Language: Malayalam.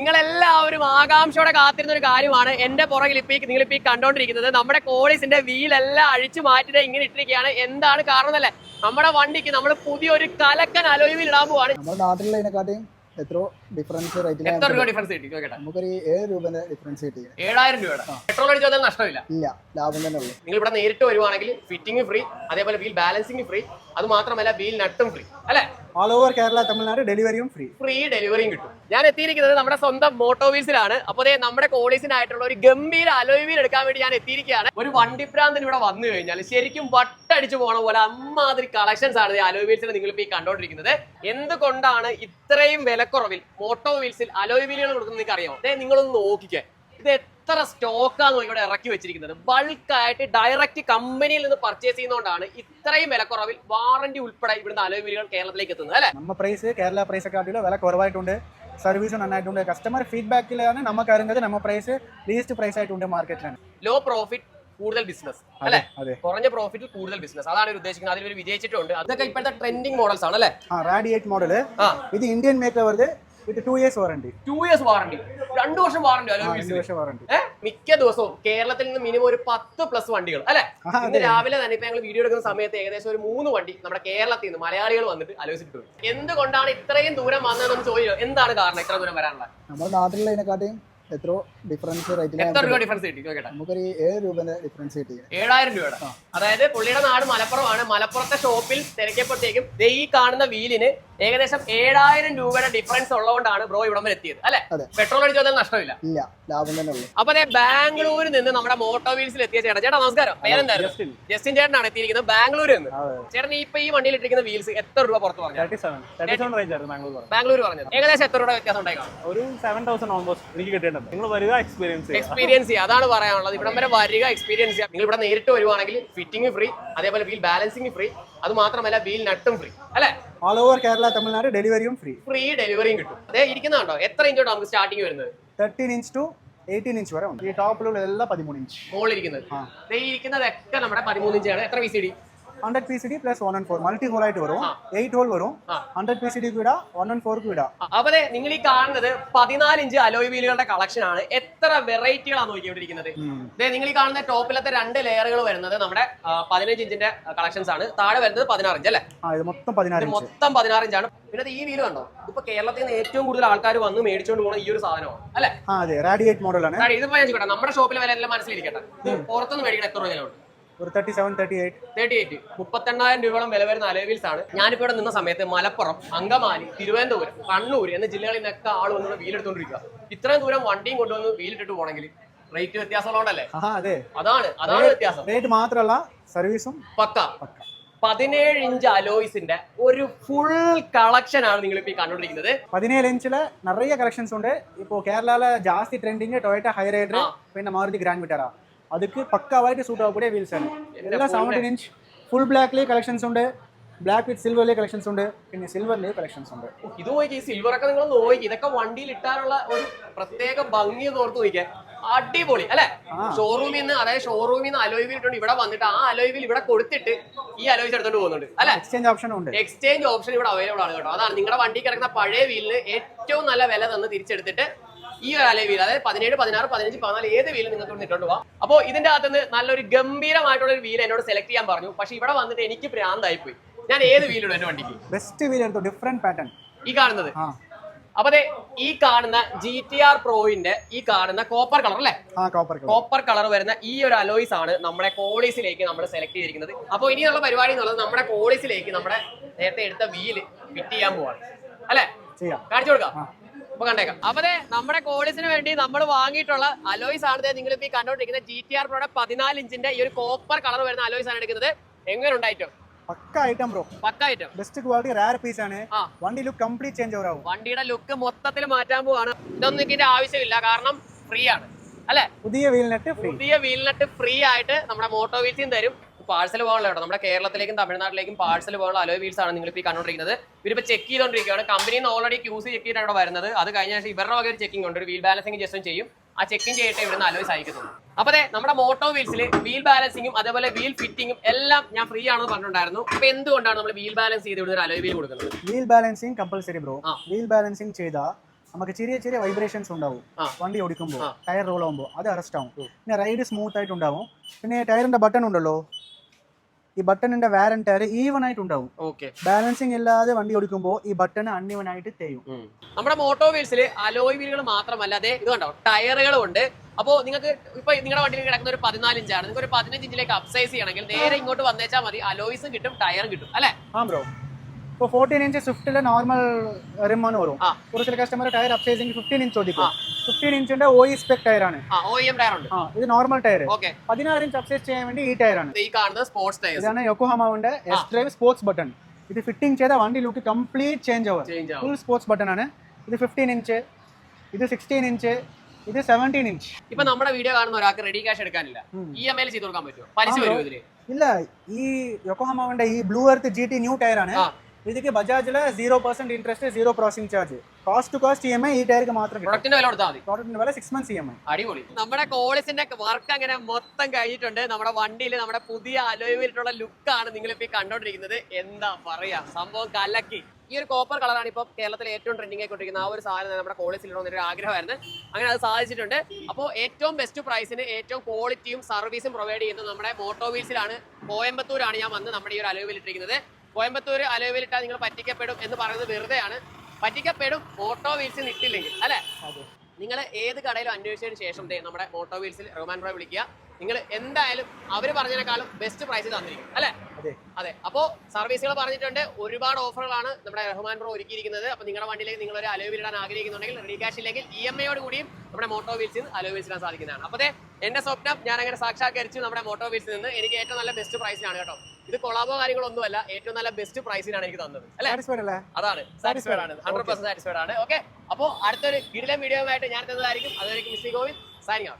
നിങ്ങളെല്ലാവരും ആകാംക്ഷയോടെ കാത്തിരുന്ന ഒരു കാര്യമാണ് എന്റെ പുറകിൽ നിങ്ങളിപ്പോ കണ്ടോണ്ടിരിക്കുന്നത്. നമ്മുടെ കോളീസിന്റെ വീലെല്ലാം അഴിച്ചു മാറ്റിട്ട് ഇങ്ങനെ ഇട്ടിരിക്കുകയാണ്. എന്താണ് കാരണം അല്ലേ? നമ്മുടെ വണ്ടിക്ക് നമ്മൾ പുതിയൊരു കലക്കൻ അലോയ് വീൽ ഇടാൻ പോവാണ്. നമ്മുടെ നാട്ടിലുള്ളതിനെക്കാട്ടിയും എത്ര ഡിഫറൻസ് എത്ര രൂപ ഡിഫറൻസ് കിട്ടി? നമുക്കൊരു 7 രൂപയുടെ ഡിഫറൻസ് കിട്ടി. 7000 രൂപയുടെ പെട്രോൾ അടിച്ചാൽ നഷ്ടമില്ല. ഇല്ല, ലാഭം തന്നെ ഉള്ളൂ. നിങ്ങൾ ഇവിടെ നേരിട്ട് വരുവാണെങ്കിൽ ഫിറ്റിംഗ് ഫ്രീ, അതേപോലെ വീൽ ബാലൻസിംഗ് ഫ്രീ, അത് മാത്രമല്ല വീൽ നട്ടും ഫ്രീ അല്ലെ? ഓൾ ഓവർ കേരള തമിഴ്നാട് ഡെലിവറിയും ഫ്രീ ഡെലിവറിയും കിട്ടും. ഞാൻ എത്തിയിരിക്കുന്നത് നമ്മുടെ സ്വന്തം മോട്ടോ വീൽസിലാണ്. അപ്പോൾ നമ്മുടെ കോളീസിനായിട്ടുള്ള ഒരു ഗംഭീര അലോയ് വീൽ എടുക്കാൻ വേണ്ടി ഞാൻ എത്തിയിരിക്കുകയാണ്. ഒരു വണ്ടിപ്രാന്തൻ ഇവിടെ വന്നു കഴിഞ്ഞാൽ ശരിക്കും വട്ടടിച്ചു പോണ പോലെ അമ്മാതിരി കളക്ഷൻസ് ആണ് അലോയ് വീൽസിൽ നിങ്ങൾ ഇപ്പോൾ കണ്ടോണ്ടിരിക്കുന്നത്. എന്തുകൊണ്ടാണ് ഇത്രയും വിലക്കുറവിൽ മോട്ടോ വീൽസിൽ അലോയ് വീലുകൾ കൊടുക്കുന്നത് നിങ്ങൾക്ക് അറിയാമോ? നിങ്ങളൊന്ന് നോക്കിക്കേ, ഇത് എത്ര സ്റ്റോക്കാണ് ഇവിടെ ഇറക്കി വെച്ചിരിക്കുന്നത്. ബൾക്കായിട്ട് ഡയറക്റ്റ് കമ്പനിയിൽ നിന്ന് പർച്ചേസ് ചെയ്യുന്നതുകൊണ്ടാണ് ഇത്രയും വിലക്കുറവിൽ വാറന്റി ഉൾപ്പെടെ ഇവിടുന്ന് അലോയ് വീലുകൾ കേരളത്തിലേക്ക് എത്തുന്നത് അല്ലെ? നമ്മ പ്രൈസ് കേരള പ്രൈസ് കാട്ടിലും വില കുറവായിട്ടുണ്ട്, സർവീസ് നന്നായിട്ടുണ്ട്. കസ്റ്റമർ ഫീഡ്ബാക്കിലാണ് നമുക്ക് അറിയുന്നത് നമ്മ പ്രൈസ് ലീസ്റ്റ് പ്രൈസ് ആയിട്ടുണ്ട് മാർക്കറ്റിലാണ്. ലോ പ്രോഫിറ്റ് കൂടുതൽ ബിസിനസ് അല്ലെ? കുറഞ്ഞ പ്രോഫിറ്റിൽ കൂടുതൽ ബിസിനസ്, അതാണ് ഉദ്ദേശിക്കുന്നത്. അതിൽ വിജയിച്ചിട്ടുണ്ട്. അതൊക്കെ ഇപ്പോഴത്തെ ട്രെൻഡിങ് മോഡൽസ് ആണ് അല്ലെ? റാഡിയേറ്റ് മോഡൽ ഇത് ഇന്ത്യൻ മേക്ക് വരുത്. 2 years വാറണ്ടി. 2 years വാറണ്ടി, 2 വർഷം വാറണ്ടി. 2 വർഷം വാറണ്ടി. മിക്ക ദിവസവും കേരളത്തിൽ നിന്ന് മിനിമം ഒരു 10+ വണ്ടികൾ അല്ലെ? ഇന്ന് രാവിലെ തന്നെ ഇപ്പൊ ഞങ്ങൾ വീഡിയോ എടുക്കുന്ന സമയത്ത് ഏകദേശം ഒരു 3 വണ്ടി നമ്മുടെ കേരളത്തിൽ നിന്ന് മലയാളികൾ വന്നിട്ട് ആലോചിച്ചിട്ടുണ്ട്. എന്തുകൊണ്ടാണ് ഇത്രയും ദൂരം വന്നതെന്ന് ചോദിച്ചോ? എന്താണ് കാരണം ഇത്ര ദൂരം വരാനുള്ള? നമ്മുടെ നാട്ടിലുള്ളതിനെക്കാട്ടിയും എത്ര ഡിഫറൻസ് റേറ്റിൽ എത്ര രൂപ ഡിഫറൻസ് കിട്ടി? നമുക്കൊരു 7 രൂപയുടെ ഡിഫറൻസ് കിട്ടി. 7000 രൂപയുടെ. അതായത് പുള്ളിയുടെ നാട് മലപ്പുറമാണ്. മലപ്പുറത്തെ ഷോപ്പിൽ തിരക്കിയപ്പോഴത്തേക്കും ഈ കാണുന്ന വീലിന് ഏകദേശം 7000 രൂപയുടെ ഡിഫറൻസ് ഉള്ളതുകൊണ്ടാണ് ബ്രോ ഇവിടം വരെ എത്തിയത് അല്ലെ? പെട്രോൾ അടിച്ചാൽ നഷ്ടമില്ല. ഇല്ല, ലാഭം തന്നെ ഉള്ളൂ. അപ്പൊ ബാംഗ്ലൂരിൽ നിന്ന് നമ്മുടെ മോട്ടോ വീൽസിൽ എത്തിയ ചേട്ടാ. ചേട്ടാ നമസ്കാരം, പേരെന്തായിരുന്നു? ജസ്റ്റിൻ ചേട്ടനാണ് എത്തിയിരിക്കുന്നത് ബാംഗ്ലൂരിൽ നിന്ന്. ചേട്ടൻ ഇപ്പൊ ഈ വണ്ടിയിൽ ഇട്ടിരിക്കുന്ന വീൽസ് എത്ര രൂപ പുറത്ത് പറഞ്ഞു? ബാംഗ്ലൂർ പറഞ്ഞത് ഏകദേശം എത്ര രൂപ വ്യത്യാസം ഉണ്ടായിക്കാണും? ഒരു 7000 ഓൾമോസ്റ്റ് എനിക്ക് കിട്ടിയിട്ടുണ്ട്. നിങ്ങൾ വരിക, എക്സ്പീരിയൻസ് ചെയ്യുക, അതാണ് പറയാനുള്ളത്. ഇവിടം വരെ വരിക, എക്സ്പീരിയൻസ് ചെയ്യുക. നിങ്ങൾ ഇവിടെ നേരിട്ട് വരുവാണെങ്കിൽ ഫിറ്റിംഗ് ഫ്രീ, അതേപോലെ വീൽ ബാലൻസിംഗ് ഫ്രീ, അത് മാത്രമല്ല വീൽ നട്ടും ഫ്രീ അല്ലെ? ഓൾ ഓവർ കേരള തമിഴ്നാട് ഡെലിവറിയും ഫ്രീ ഡെലിവറിയും കിട്ടും. അതേ ഇരിക്കുന്നുണ്ടോ? എത്ര ഇഞ്ചോട്ട് നമുക്ക് സ്റ്റാർട്ടിങ് വരുന്നത്? 13 ഇഞ്ച് ടു 18 ഇഞ്ച് വരെ ഉണ്ട്. ഈ ടോപ്പിലുള്ള എല്ലാം 13 ഇഞ്ച്. മുകളിലിരിക്കുന്നത് ഇരിക്കുന്നതൊക്കെ നമ്മുടെ 13 ഇഞ്ചാണ്. എത്ര PCD? 100 PCD plus 114 multi whole ആയിട്ട് വരും. 8 ഹോൾ വരും. 100 PCD കൂടാ 114 കൂടാ. അപ്പൊ നിങ്ങൾ ഈ കാണുന്നത് 14 ഇഞ്ച് അലോയ് വീലുകളുടെ കളക്ഷൻ ആണ്. എത്ര വെറൈറ്റികളാണ് നോക്കിക്കൊണ്ടിരിക്കുന്നത്. നിങ്ങൾ ഈ കാണുന്ന ടോപ്പിലത്തെ 2 ലെയറുകൾ വരുന്നത് നമ്മുടെ 15 ഇഞ്ചിന്റെ കളക്ഷൻസ് ആണ്. താഴെ വരുന്നത് 16 ഇഞ്ച് അല്ലെ? മൊത്തം 16 ഇഞ്ചാണ്. പിന്നെ ഈ വീല് കണ്ടോ? ഇപ്പൊ കേരളത്തിൽ നിന്ന് ഏറ്റവും കൂടുതൽ ആൾക്കാർ വന്ന് മേടിച്ചുകൊണ്ട് പോകുന്ന ഈ ഒരു സാധനമാണ് അല്ലെ? റാഡിയേറ്റ് മോഡലാണ്. ഇതിപ്പോ ഞാൻ ചോദിക്കട്ടെ, നമ്മുടെ ഷോപ്പിലെ വില എല്ലാം മനസ്സിലിരിക്കട്ടെ. പുറത്തുനിന്ന് മേടിക്കണം എത്ര രൂപ? ഒരു 37, 38. 38,000 രൂപയോളം വില വരുന്ന അലോയ് വീൽസ് ആണ്. ഞാനിപ്പോ ഇവിടെ നിന്ന സമയത്ത് മലപ്പുറം, അങ്കമാലി, തിരുവനന്തപുരം, കണ്ണൂർ എന്ന ജില്ലകളിൽ നിന്നൊക്കെ ആൾ വന്ന് വീലെടുത്തോണ്ടിരിക്കുക. ഇത്രയും ദൂരം വണ്ടിയും കൊണ്ടുവന്ന് വീലിട്ടിട്ട് പോകണമെങ്കിൽ റേറ്റ് വ്യത്യാസമുള്ളതല്ലേ? അതാണ് വ്യത്യാസം. റേറ്റ് മാത്രമല്ല, സർവീസും പക്ക. 17 ഇഞ്ച് അലോയ്സിന്റെ ഒരു ഫുൾ കളക്ഷൻ ആണ് നിങ്ങൾ ഇപ്പൊ കണ്ടുകൊണ്ടിരിക്കുന്നത്. 17 ഇഞ്ചില് നിറയെ കളക്ഷൻസ് ഉണ്ട്. ഇപ്പോ കേരളയിലെ ജാസ്തി ട്രെൻഡിങ് ടൊയോട്ട ഹൈറൈഡർ, പിന്നെ മാരുതി ഗ്രാൻഡ് വിറ്റാര, அதுக்கு பக்காவாயிட்டு சூட் ஆகக்கூடிய வீல்ஸ் ആണ്. എല്ലാം 17 ഇഞ്ച് ഫുൾ ബ്ലാക്കിലെ കളക്ഷൻസ് ഉണ്ട്, ബ്ലാക്ക് വിത്ത് സിൽവറിലെ കളക്ഷൻസ് ഉണ്ട്, പിന്നെ സിൽവറിലെ കളക്ഷൻസ് ഉണ്ട്. ഇത് നോക്കി, ഈ സിൽവർ ഒക്കെ നിങ്ങൾ നോക്കി, ഇതൊക്കെ വണ്ടിയിൽ ഇട്ടാനുള്ള ഒരു പ്രത്യേക ഭംഗി ഓർത്ത് നോക്കിയാൽ അടിപൊളി അല്ലെ? ഷോറൂമിൽ നിന്ന്, അതായത് ഷോറൂമിൽ നിന്ന് അലോയ് വീൽ ഇട്ടുണ്ട് ഇവിടെ വന്നിട്ട് ആ അലോയ് വീൽ ഇവിടെ കൊടുത്തിട്ട് ഈ അലോയ്സ് എടുത്തോണ്ട് പോകുന്നുണ്ട് അല്ലെ? എക്സ്ചേഞ്ച് ഓപ്ഷൻ ഉണ്ട്. എക്സ്ചേഞ്ച് ഓപ്ഷൻ ഇവിടെ അവൈലബിൾ ആണ് കേട്ടോ. അതാണ് നിങ്ങളുടെ വണ്ടിക്ക് കിടക്കുന്ന പഴയ വീലിന് ഏറ്റവും നല്ല വില തന്ന് തിരിച്ചെടുത്തിട്ട് ഈ ഒരു അലോയ് വീൽ, അതായത് 17, 16, 15, 14 ഏത് വീല് നിങ്ങൾക്ക് ഇട്ടോണ്ട് പോവാം. അപ്പോൾ ഇതിന്റെ അകത്തുനിന്ന് നല്ലൊരു ഗംഭീരമായിട്ടുള്ള ഒരു വീൽ എന്നോട് സെലക്ട് ചെയ്യാൻ പറഞ്ഞു. പക്ഷെ ഇവിടെ വന്നിട്ട് എനിക്ക് ഭ്രാന്തായി പോയി. ഞാൻ ഏത് വീലിടും എന്റെ വണ്ടിക്ക്? ബെസ്റ്റ് വീൽ എടുത്തു, ഡിഫറെന്റ് പാറ്റേൺ. ഈ കാണുന്നത് അപ്പൊ ഈ കാണുന്ന GTR പ്രോയിന്റെ ഈ കാണുന്ന കോപ്പർ കളർ അല്ലെ? കോപ്പർ കളർ വരുന്ന ഈ ഒരു അലോയ്സ് ആണ് നമ്മുടെ കോളീസിലേക്ക് നമ്മൾ സെലക്ട് ചെയ്തിരിക്കുന്നത്. അപ്പൊ ഇനിയുള്ള പരിപാടി എന്നുള്ളത് നമ്മുടെ കോളീസിലേക്ക് നമ്മുടെ നേരത്തെ എടുത്ത വീല് ഫിറ്റ് ചെയ്യാൻ പോവാണ് അല്ലെ? കാണിച്ചു കൊടുക്കാം. അപ്പൊ കണ്ടേക്കാം. അപ്പൊ നമ്മുടെ കോളീസിന് വേണ്ടി നമ്മൾ വാങ്ങിയിട്ടുള്ള അലോയ്സ് ആണ് നിങ്ങൾ ഇപ്പൊ കണ്ടോണ്ടിരിക്കുന്നത്. GTR പ്രോയുടെ 14 ഇഞ്ചിന്റെ ഈ ഒരു കോപ്പർ കളർ വരുന്ന അലോയ്സ് ആണ് എടുക്കുന്നത്. എങ്ങനെ ഉണ്ടായിട്ടോ? പക്ക ഐറ്റം ബ്രോ, പക്ക item, best quality, rare piece ആണ്. വണ്ടി ലുക്ക് കംപ്ലീറ്റ് ചേഞ്ച് ആവും. വണ്ടിയുടെ ലുക്ക് മൊത്തത്തിൽ മാറ്റാൻ പോവാണ്. ഇതൊന്നും ഇതിന്റെ ആവശ്യമില്ല, കാരണം ഫ്രീ ആണ് അല്ലെ? പുതിയ വീൽ നെറ്റ് ഫ്രീ ആയിട്ട് നമ്മുടെ മോട്ടോ വീൽസിൽ തരും. പാഴ്സൽ പോകാനുള്ള കേട്ടോ, നമ്മുടെ കേരളത്തിലേക്കും തമിഴ്നാട്ടിലേക്കും പാഴ്സൽ പോകാനുള്ള അലോയ് വീൽസ് ആണ് നിങ്ങൾ ഇപ്പോൾ കണ്ടുകൊണ്ടിരിക്കുന്നത്. ഇവരിപ്പോൾ ചെക്ക് ചെയ്തുകൊണ്ടിരിക്കുകയാണ്. കമ്പനിയിൽ നിന്ന് ഓൾറെഡി QC ചെക്ക് ചെയ്തിട്ടാണ് ഇവിടെ വരുന്നത്. അത് കഴിഞ്ഞ ശേഷം ഇവരുടെ വക ഒരു ചെക്കിംഗ് ഉണ്ട്, ഒരു വീൽ ബാലൻസിംഗ് ജസ്റ്റ് ചെയ്യും. ആ ചെക്കിംഗ് ചെയ്തിട്ട് ഇവിടുന്ന് അലോയ്സ് അയക്കുന്നുള്ളൂ. അപ്പൊ നമ്മുടെ മോട്ടോ വീൽസിൽ വീൽ ബാലൻസിംഗും അതേപോലെ വീൽ ഫിറ്റിംഗും എല്ലാം ഞാൻ ഫ്രീ ആണെന്ന് പറഞ്ഞിട്ടുണ്ടായിരുന്നു. അപ്പൊ എന്തുകൊണ്ടാണ് നമ്മൾ വീൽ ബാലൻസ് ചെയ്ത് ഇവിടെ ഒരു അലോയ് വീൽ കൊടുക്കുന്നത്? Wheel balancing compulsory bro. Wheel balancing ചെയ്താൽ നമുക്ക് ചെറിയ ചെറിയ വൈബ്രേഷൻസ് ഉണ്ടാവും വണ്ടി ഓടിക്കുമ്പോൾ ടയർ റോൾ ആകുമ്പോൾ അത് അറസ്റ്റ് ആവും പിന്നെ റൈഡ് സ്മൂത്ത് ആയിട്ട് ഉണ്ടാവും പിന്നെ ടയറിന്റെ ബട്ടൺ ഉണ്ടല്ലോ ഈ ബട്ടണിന്റെ വാരൻ ടയർ ഈവൻ ആയിട്ട് ഉണ്ടാവും ബാലൻസിങ് ഇല്ലാതെ വണ്ടി ഓടിക്കുമ്പോൾ ഈ ബട്ടൺ അൺഈവൻ ആയിട്ട് തേയും നമ്മുടെ മോട്ടോ വീൽസിൽ അലോയ് വീലുകൾ മാത്രമല്ല അതെ ഇത് കണ്ടോ ടയറുകളും ഉണ്ട് അപ്പോൾ നിങ്ങൾക്ക് ഇപ്പൊ നിങ്ങളുടെ വണ്ടിയിൽ കിടക്കുന്ന ഒരു 14 ഇഞ്ചാണ് നിങ്ങൾക്ക് ഒരു 15 ഇഞ്ചിലേക്ക് അപ്സൈസ് ചെയ്യണമെങ്കിൽ നേരെ ഇങ്ങോട്ട് വന്നേച്ചാൽ മതി അലോയ്സും കിട്ടും ടയറും കിട്ടും അല്ലേ ബ്രോ ഇപ്പോൾ 14 ഇഞ്ച് സ്വിഫ്റ്റിലെ നോർമൽ റിമ്മാണ് വരും ഒരു ചില കസ്റ്റമർ ടയർ അപ്സൈസിങ് 15 ഇഞ്ച് ചോദിക്കും 15 ഇഞ്ചിന്റെ OE സ്പെക് ടയറാണ് OEM ടയർ ഉണ്ട് ഇത് normal tyre okay 16 inch upsize ചെയ്യാൻ വേണ്ടി ഈ ടയറാണ് ഈ കാണുന്നത് സ്പോർട്സ് ടയർ ഇതാണ് യോക്കോഹാമാവിന്റെ എസ് ഡ്രൈവ് സ്പോർട്സ് ബട്ടൺ ഇത് ഫിറ്റിംഗ് ചെയ്ത വണ്ടി ലുക്ക് കംപ്ലീറ്റ് ചേഞ്ച് ആവും ഫുൾ സ്പോർട്സ് ബട്ടൺ ആണ് ഇത് 15 ഇഞ്ച് ഇത് 16 ഇഞ്ച് ഇത് 17 ഇഞ്ച് ഇപ്പൊ നമ്മുടെ വീഡിയോ കാണുന്ന ഒരാൾക്ക് റെഡി ക്യാഷ് എടുക്കാനില്ല EMI ചെയ്ത് കൊടുക്കാൻ പറ്റുമോ പലിശ വരുമോ ഇതില് ഇല്ല ഈ യോക്കോഹാമാവിന്റെ ഈ ബ്ലൂ എർത്ത് GT ന്യൂ ടയറാണ് ഇതിക്ക് ബജാജില് 0% interest 0 processing charge cost to cost EMI ഈ ടയർക്ക് മാത്രം പ്രൊഡക്റ്റിന്റെ വില കൊടുത്താൽ മതി പ്രോഡക്റ്റിന്റെ വില 6 months EMI അടിപൊളി നമ്മുടെ കോളിസിന്റെ വർക്ക് അങ്ങനെ മൊത്തം കഴിഞ്ഞിട്ടുണ്ട് നമ്മുടെ വണ്ടിയിൽ നമ്മുടെ പുതിയ അലോയിലുള്ള ലുക്കാണ് നിങ്ങളിപ്പോ കണ്ടോണ്ടിരിക്കുന്നത് എന്താ പറയാ സംഭവം കലക്കി ഈ ഒരു കോപ്പർ കളറാണ് ഇപ്പോൾ കേരളത്തിലെ ഏറ്റവും ട്രെൻഡിംഗ് ആയിക്കൊണ്ടിരിക്കുന്ന ആ ഒരു സാധനം നമ്മുടെ കോളേജിലുള്ള ഒരു ആഗ്രഹമായിരുന്നു അങ്ങനെ അത് സാധിച്ചിട്ടുണ്ട് അപ്പോൾ ഏറ്റവും ബെസ്റ്റ് പ്രൈസിന് ഏറ്റവും ക്വാളിറ്റിയും സർവീസും പ്രൊവൈഡ് ചെയ്യുന്നത് നമ്മുടെ മോട്ടോ വീൽസിലാണ് കോയമ്പത്തൂരാണ് ഞാൻ വന്ന് നമ്മുടെ ഈ ഒരു അലോയിൽ ഇട്ടിരിക്കുന്നത് കോയമ്പത്തൂർ അലോയിൽ ഇട്ടാൽ നിങ്ങൾ പറ്റിക്കപ്പെടും എന്ന് പറയുന്നത് വെറുതെയാണ് പറ്റിക്കപ്പെടും മോട്ടോ വീൽസിൽ ഇട്ടില്ലെങ്കിൽ അല്ലേ നിങ്ങൾ ഏത് കടയിലും അന്വേഷിച്ചതിന് ശേഷം നമ്മുടെ മോട്ടോ വീൽസിൽ റഹ്മാൻ ബ്രോ വിളിക്കുക നിങ്ങൾ എന്തായാലും അവർ പറഞ്ഞതിനേക്കാളും ബെസ്റ്റ് പ്രൈസ് തന്നിരിക്കും അല്ലേ അതെ അപ്പോൾ സർവീസുകൾ പറഞ്ഞിട്ടുണ്ട് ഒരുപാട് ഓഫറുകളാണ് നമ്മുടെ റഹ്മാൻ ബ്രോ ഒരുക്കിയിരിക്കുന്നത് അപ്പോൾ നിങ്ങളുടെ വണ്ടിയിലേക്ക് നിങ്ങൾ ഒരു അലോയ് വീൽ ഇടാൻ ആഗ്രഹിക്കുന്നുണ്ടെങ്കിൽ റെഡി ക്യാഷ് ഇല്ലെങ്കിൽ EMI കൂടിയും നമ്മുടെ മോട്ടോ വീൽസിൽ അലോയ് വീൽസ് ഇടാൻ സാധിക്കുന്നതാണ് അപ്പോൾ എന്റെ സ്വപ്നം ഞാൻ അങ്ങനെ സാക്ഷാത്കരിച്ചു നമ്മുടെ മോട്ടോ വീൽസിൽ നിന്ന് എനിക്ക് ഏറ്റവും നല്ല ബെസ്റ്റ് പ്രൈസിനാണ് കേട്ടോ ഇത് കൊളാബോ കാര്യങ്ങളൊന്നുമല്ല ഏറ്റവും നല്ല ബെസ്റ്റ് പ്രൈസിനാണ് എനിക്ക് തന്നത് അല്ലേ അതാണ് സാറ്റിസ്ഫൈഡ് ആണ് 100% സാറ്റിസ്ഫൈഡ് ആണ് ഓക്കെ അപ്പോൾ അടുത്തൊരു കിടിലൻ വീഡിയോ ആയിട്ട് ഞാൻ തന്നതായിരിക്കും അതുവരെയും മിസ്സി ഗോവിന്ദ് സൈനിങ് ഔട്ട്